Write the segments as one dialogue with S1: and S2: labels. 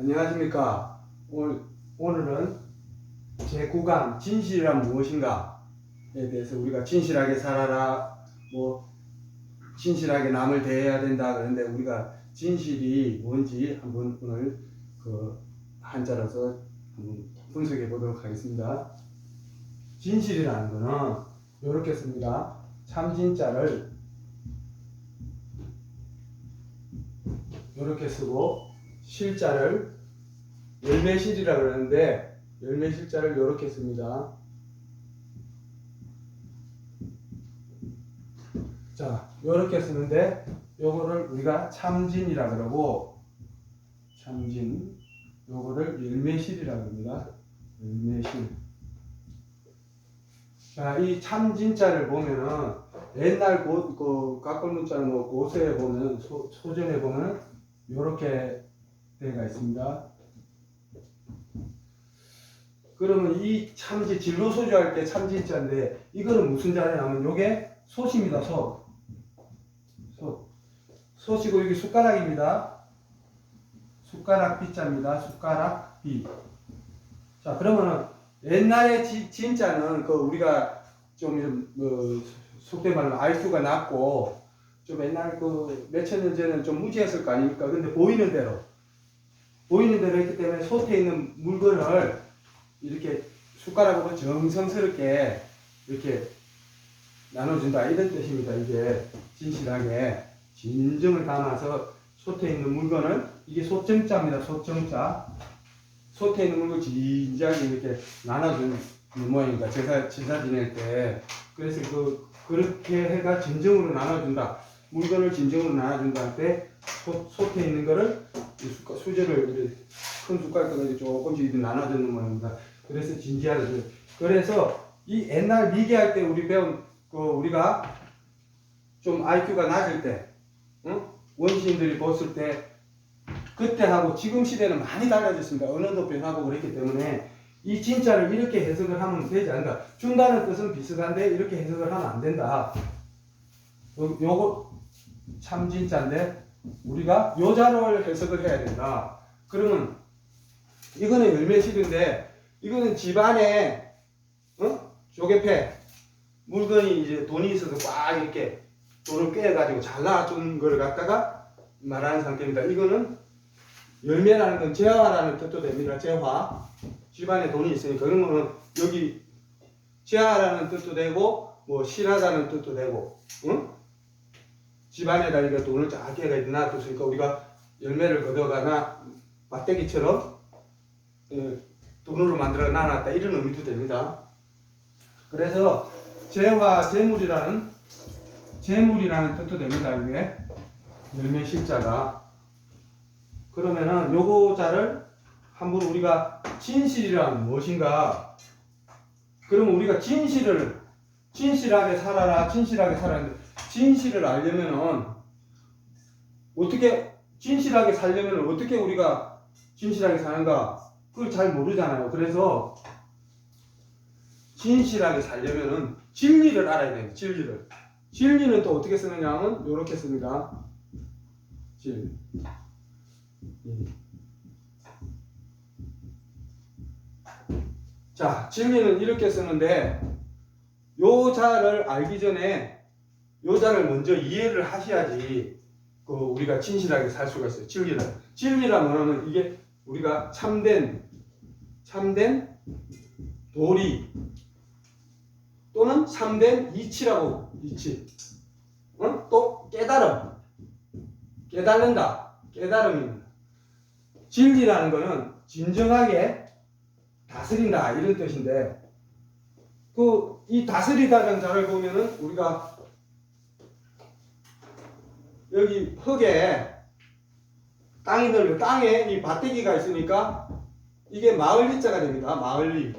S1: 안녕하십니까. 오늘은 제9강 진실이란 무엇인가에 대해서 우리가 진실하게 살아라, 진실하게 남을 대해야 된다 그러는데, 우리가 진실이 뭔지 한번 오늘 한자로서 한번 분석해 보도록 하겠습니다. 진실이라는 거는 이렇게 씁니다. 참진자를 이렇게 쓰고 실자를 열매실이라고 그러는데 열매실자를 이렇게 씁니다. 자, 이렇게 쓰는데 요거를 우리가 참진이라 그러고, 참진, 요거를 열매실이라고 합니다. 열매실. 자, 이 참진자를 보면은 옛날 각골문자는 고서에 보면 소전에 보면 요렇게 되가 있습니다. 그러면 이 참지 진로 소주할 때 참진자인데, 이거는 무슨 자냐면 요게 솥입니다. 솥이고 여기 숟가락입니다. 숟가락 비자입니다. 숟가락 비. 자, 그러면은 옛날에 진짜는 우리가 좀 속된 말로 IQ가 낮고 좀 옛날 몇천 년 전에는 좀 무지했을 거 아닙니까? 근데 보이는 대로 했기 때문에 솥에 있는 물건을 이렇게 숟가락으로 정성스럽게 이렇게 나눠준다, 이런 뜻입니다. 이게 진실하게 진정을 담아서 솥에 있는 물건을, 이게 솥정자입니다. 솥정자. 솥에 있는 물건 진지하게 이렇게 나눠주는 모양입니다. 제사 지낼 때. 그래서 그렇게 해가 진정으로 나눠준다. 물건을 진정으로 나눠준다 할 때 솥에 있는 거를 수저를 큰 숟가락으로 조금씩 나눠주는 모양입니다. 그래서 진지하게. 그래서 이 옛날 미개할 때 우리 배운 우리가 좀 IQ가 낮을 때, 원시인들이 봤을 때 그때하고 지금 시대는 많이 달라졌습니다. 언어도 변하고 그랬기 때문에 이 진짜를 이렇게 해석을 하면 되지 않는다. 준다는 뜻은 비슷한데 이렇게 해석을 하면 안 된다. 요거 참진짜인데 우리가 요자를 해석을 해야 된다. 그러면 이거는 열매실인데, 이거는 집안에 조개패 물건이 이제 돈이 있어서 꽉 이렇게 돈을 꿰가지고 잘라준 걸 갖다가 말하는 상태입니다. 이거는 열매라는 건 재화라는 뜻도 됩니다. 재화. 집안에 돈이 있으니까. 그러면 여기 재화라는 뜻도 되고, 실하다는 뜻도 되고, 집안에다 이거 돈을 작게 놔뒀으니까 우리가 열매를 거둬가나 막대기처럼 돈으로 만들어 놔놨다, 이런 의미도 됩니다. 그래서 재화, 재물이라는 뜻도 됩니다. 이게 열매 실자가. 그러면은 요거 자를 한번 우리가 진실이란 무엇인가? 그러면 우리가 진실하게 살아라, 진실하게 살았는데, 진실을 알려면은 진실하게 살려면 어떻게 우리가 진실하게 사는가? 그걸 잘 모르잖아요. 그래서 진실하게 살려면은 진리를 알아야 돼요. 진리는 또 어떻게 쓰느냐 하면 이렇게 씁니다. 진리. 자, 진리는 이렇게 쓰는데, 요 자를 알기 전에 요 자를 먼저 이해를 하셔야지 우리가 진실하게 살 수가 있어요. 진리라면 이게 우리가 참된 도리 또는 참된 이치라고, 이치. 또 깨달음입니다. 진리라는 거는 진정하게 다스린다, 이런 뜻인데, 이 다스리다라는 자를 보면은 우리가 여기 흙에 땅이 넓고 땅에 이 밭대기가 있으니까 이게 마을리자가 됩니다. 마을리.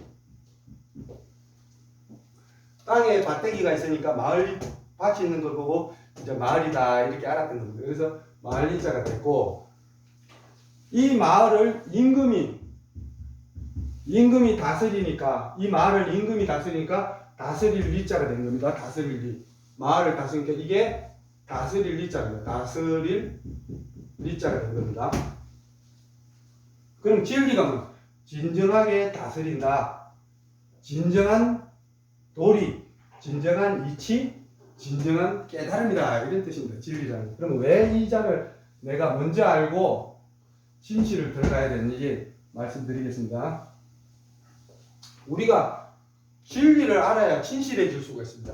S1: 땅에 밭대기가 있으니까 밭이 있는 걸 보고 이제 마을이다, 이렇게 알았던 겁니다. 그래서 마을리자가 됐고, 이 마을을 임금이 다스리니까, 이 마을을 임금이 다스리니까 다스릴 리자가 된 겁니다. 다스릴 리. 마을을 다스리니까 이게 다스릴 리자입니다. 다스릴 리자가 된 겁니다. 그럼 진리가 뭐? 진정하게 다스린다. 진정한 도리, 진정한 이치, 진정한 깨달음이다. 이런 뜻입니다. 진리라는. 그럼 왜 이 자를 내가 먼저 알고 진실을 들어가야 되는지 말씀드리겠습니다. 우리가 진리를 알아야 진실해질 수가 있습니다.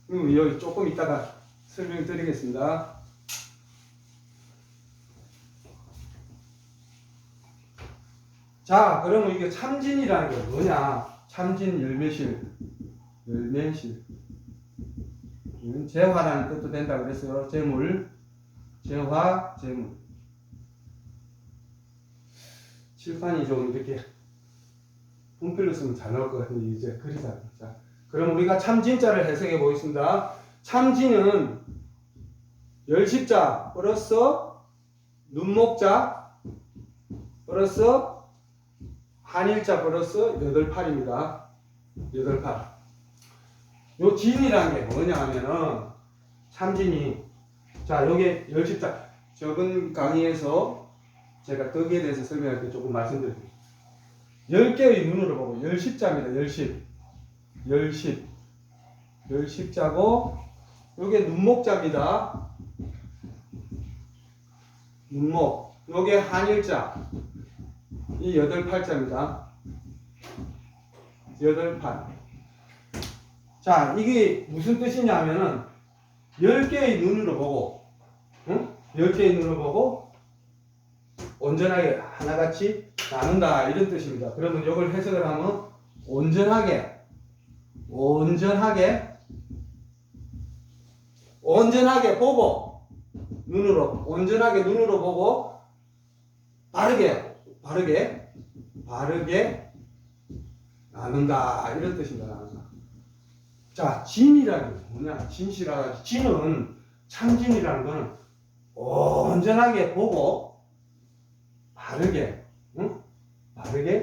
S1: 그럼 여기 조금 이따가 설명드리겠습니다. 자, 그러면 이게 참진이라는 게 뭐냐? 참진 열매실. 재화라는 뜻도 된다 그랬어요. 재물, 재화, 재물. 칠판이 좀 이렇게 분필로 쓰면 잘 나올 것 같은데 이제 그리다. 자, 그럼 우리가 참진자를 해석해 보겠습니다. 참진은 열십자 플러스 눈목자 플러스 한일자 플러스 8팔입니다. 8팔. 요 진이라는 게 뭐냐 하면은 참진이, 자, 요게 열십자. 저번 강의에서 제가 거기에 대해서 설명할 때 조금 말씀드릴게요. 10개의 눈으로 보고 열십자입니다. 열십자고 요게 눈목자입니다. 눈목. 요게 한일자. 이 8팔자입니다. 8팔. 자, 이게 무슨 뜻이냐 하면은 10개의 눈으로 보고, 응? 10개의 눈으로 보고 온전하게 하나같이 나눈다, 이런 뜻입니다. 그러면 이걸 해석을 하면 온전하게 보고, 온전하게 눈으로 보고 바르게 나눈다, 이런 뜻입니다. 나눈다. 자, 진이라는 게 뭐냐? 진실하다. 진은, 참진이라는 거는 온전하게 보고 바르게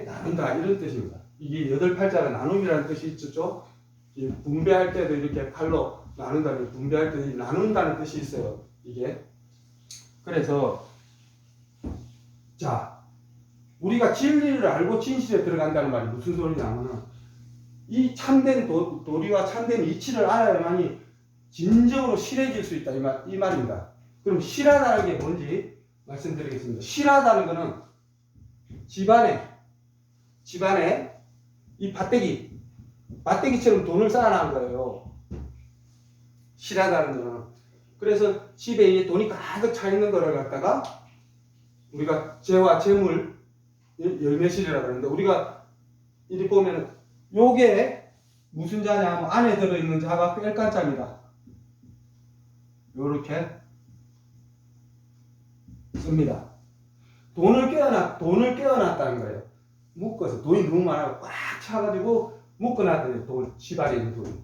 S1: 나눈다, 이런 뜻입니다. 이게 8팔자가 나눔이라는 뜻이 있죠. 분배할 때도 이렇게 팔로 나눈다는, 분배할 때 나눈다는 뜻이 있어요. 이게. 그래서 자, 우리가 진리를 알고 진실에 들어간다는 말이 무슨 소리냐면은 이 참된 도리와 참된 이치를 알아야만이 진정으로 실해질 수 있다, 이 말입니다. 그럼 실하다는 게 뭔지 말씀드리겠습니다. 실하다는 거는 집안에 이 밭대기처럼 돈을 쌓아놓은 거예요. 실하다는 거는. 그래서 집에 이 돈이 가득 차 있는 거를 갖다가 우리가 재화, 재물, 열매실이라고 하는데, 우리가 이리 보면 요게 무슨 자냐 하면 안에 들어있는 자가 뺄간자입니다. 요렇게 씁니다. 돈을 껴놨다는 거예요. 묶어서, 돈이 너무 많아서 꽉 차가지고 묶어놨더니 집 안에 있는 돈이.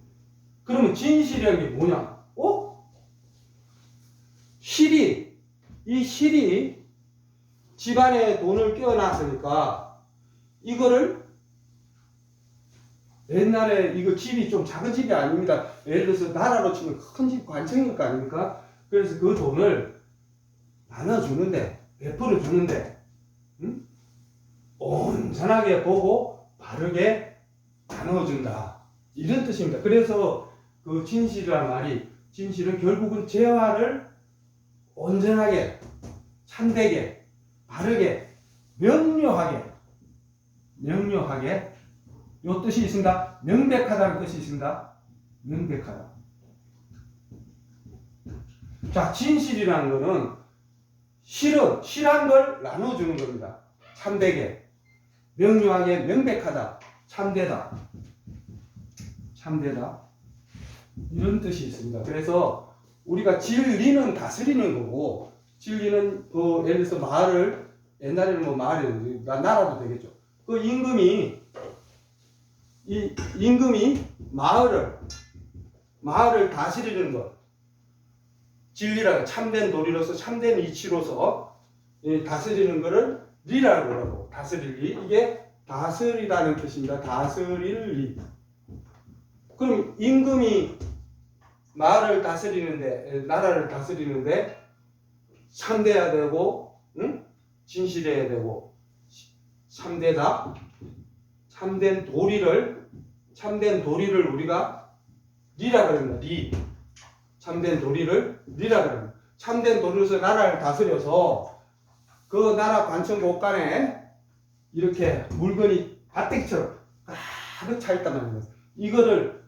S1: 그러면 진실이라는 게 뭐냐? 이 실이 집안에 돈을 끼워놨으니까 이거를, 옛날에 이거 집이 좀 작은 집이 아닙니다. 예를 들어서 나라로 치면 큰 집, 관청일 거 아닙니까? 그래서 그 돈을 나눠주는데, 베풀어 주는데, 온전하게 보고 바르게 나눠준다, 이런 뜻입니다. 그래서 그 진실이라는 말이, 진실은 결국은 재화를 온전하게, 참되게, 바르게, 명료하게, 요 뜻이 있습니다. 명백하다는 뜻이 있습니다. 명백하다. 자, 진실이라는 거는 실한 걸 나눠주는 겁니다. 참되게, 명료하게, 명백하다, 참되다, 이런 뜻이 있습니다. 그래서 우리가 진리는 다스리는 거고, 진리는 예를 들어서 마을을, 옛날에는 뭐 마을이 나라도 되겠죠. 그 임금이 마을을 다스리는 것, 진리라고, 참된 도리로서, 참된 이치로서 다스리는 것을 리라고 그러고, 다스릴 리, 이게 다스리다는 뜻입니다. 다스릴 리. 그럼 임금이 마을을 다스리는데, 나라를 다스리는데 참돼야 되고, 진실해야 되고, 참되다. 참된 도리를 우리가 리라 그럽니다. 리. 참된 도리를 리라 그럽니다. 참된 도리로서 나라를 다스려서 그 나라 관청 곳간에 이렇게 물건이 밭대기처럼 가득 차 있단 말입니다. 이거를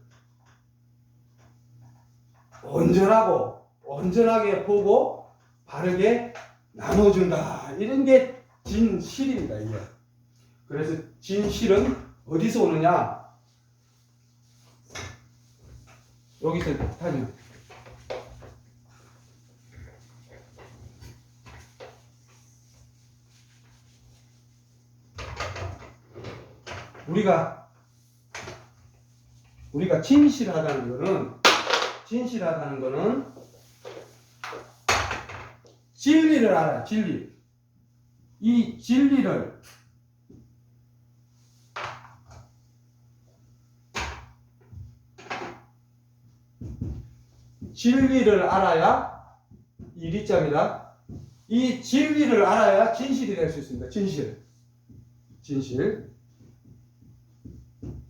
S1: 온전하게 보고 바르게 나눠준다. 이런 게 진실입니다. 이게. 그래서 진실은 어디서 오느냐? 여기서 하죠. 우리가 진실하다는 거는 진리를 알아요. 진리. 이 진리를 알아야 이 리자입니다. 이 진리를 알아야 진실이 될 수 있습니다.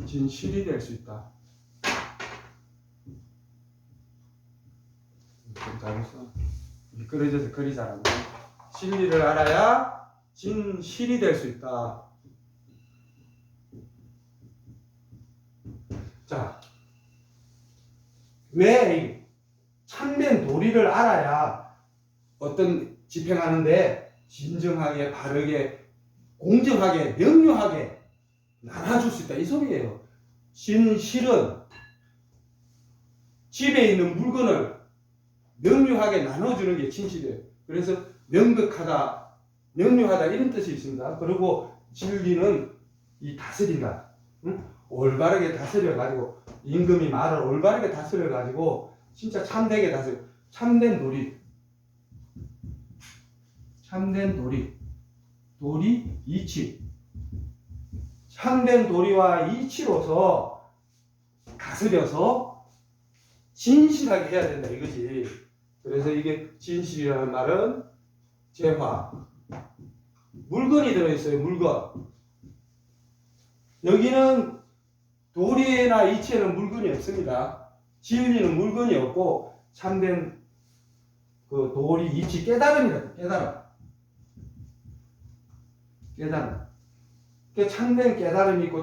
S1: 진실이 될 수 있다. 좀 잘했어. 미끄러져서 글이 잘 안 돼. 진리를 알아야 진실이 될 수 있다. 자, 왜 참된 도리를 알아야 어떤 집행하는데 진정하게, 바르게, 공정하게, 명료하게 나눠줄 수 있다. 이 소리예요. 진실은 집에 있는 물건을 명료하게 나눠주는 게 진실이에요. 그래서 명백하다, 명료하다 이런 뜻이 있습니다. 그리고 진리는 이 다스린다. 응? 올바르게 다스려가지고 임금이 말을 올바르게 다스려가지고 진짜 참되게 다스려. 참된 도리 이치. 참된 도리와 이치로서 다스려서 진실하게 해야 된다 이거지. 그래서 이게 진실이라는 말은 재화, 물건이 들어있어요. 물건. 여기는 도리나 이치에는 물건이 없습니다. 진리는 물건이 없고 참된 그 도리, 이치, 깨달음이다. 깨달음. 참된 깨달음이 있고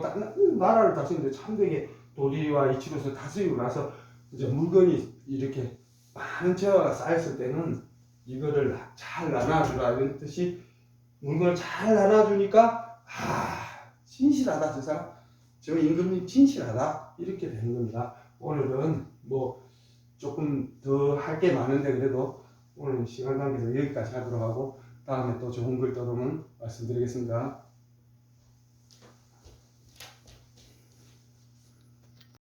S1: 나라를 다스리는데 참되게 도리와 이치로서 다스리고 나서 이제 물건이 이렇게 많은 재화가 쌓였을 때는 이거를 잘 나눠주라 이런 뜻이, 물건을 잘 나눠주니까 진실하다, 저 사람 저 임금님 진실하다 이렇게 되는 겁니다. 오늘은 뭐 조금 더 할 게 많은데 그래도 오늘 시간 관계에서 여기까지 하도록 하고 다음에 또 좋은 글 떠오르면 말씀드리겠습니다.